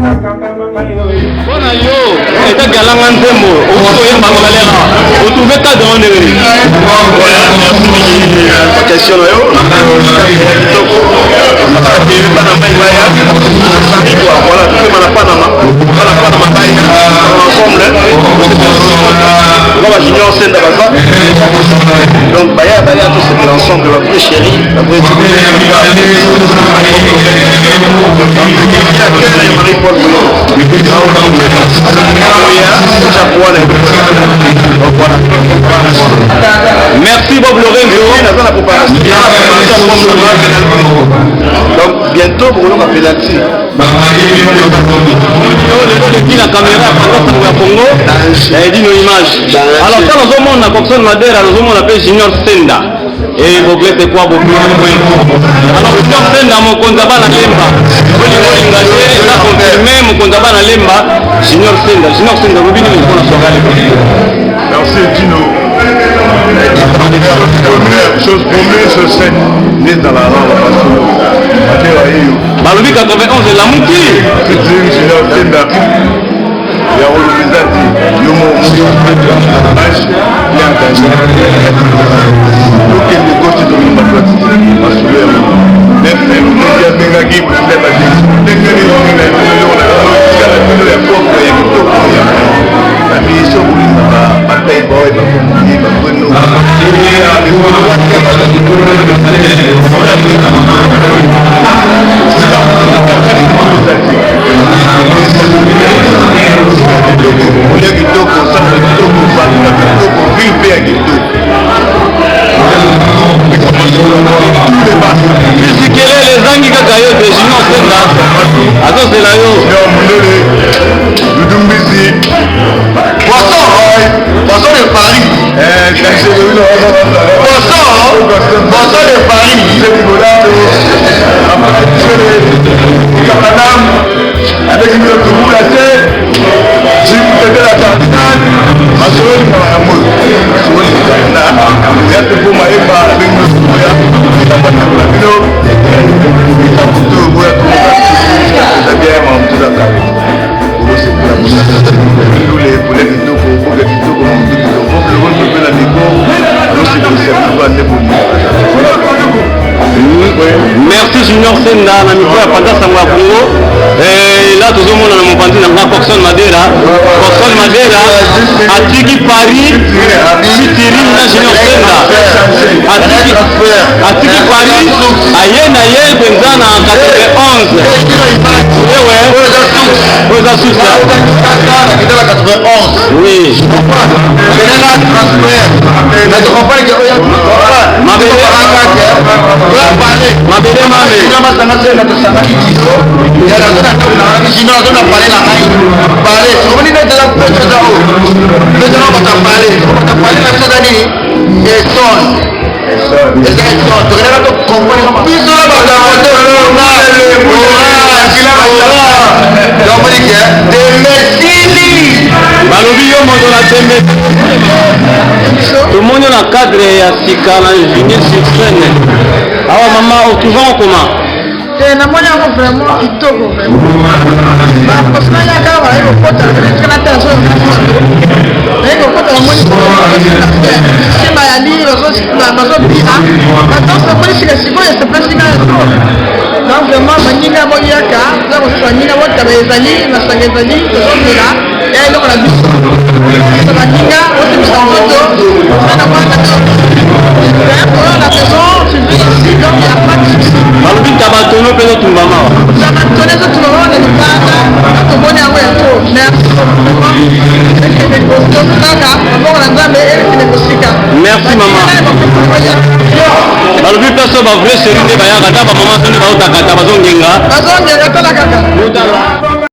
Bona yo, eta galanga nzembo, oko yemba ngalela. Otouve cadre on est. Question yo. Voilà, tout le monde a Panama. Ensemble. On va junior Senda Baza. Donc Baya tous ensemble, la vraie chérie, la vraie Marie-Paul merci Bob Lorenzo. Donc bientôt pour nous appeler là-dessus. La caméra pendant Congo, elle dit nos images. Alors quand nous avons la Coxon Madera, nous avons appelé Junior Senda. Et vous voulez quoi beaucoup. Alors Junior Senda mon condaba na lemba. Vous voulez engager ça confirmé mon condaba na lemba. Junior Senda vous venez nous prendre soirée. Merci Tino. Chose première sur scène, né dans la langue Balobi 91 la Mouki. C'est Junior Senda. Il y a Olubizati, Yomo, Nash, Yantashi. Donc il est gauche de l'Oumatlati, Massoulère. Même il y a Mengagi, pour se mettre à dire. Dès que les gens ont la mission pour les batailles, Poisson de Paris. Poisson de Paris. Avec une autre boule à tête, si vous faites la carte, assurez-vous par la mode. Il y a des beaux maillots avec une autre boule à merci Junior Senda na micro ya Panda Sangwa Congo. Et là tout le monde na mopandi na Coxon Madera. Coxon Madera atiki Paris Chitiri na Junior Senda. Atiki Paris ayena ye benza na 91. Vous avez su ça? Oui. Tout le monde a cadre ya sika na junior sur scène. Awa mama souvent comment? Na mwana yango vraiment kitoko vraiment. Parce que ya kala ba iko kota kana tazo. Na iko kota na mwana. Sima ya li bazo pira. Maintenant ça peut sika siko ya sepesi na. Donc vraiment maninga moyaka, za ko sa nina wota bezali na sangezali to mira. Ya ilo la biso. Ça maninga wota msangoto. Na mwana. La maison, tu vis ici, donc il n'y a pas de souci. Balobi tabatono pe to mama. Tabatono to mama na libanda, to mona wa to. Merci maman. Balobi peso ba vrai série ba ya kata ba maman toni ba utaka ta bazongenga. Bazongenga kala kaka.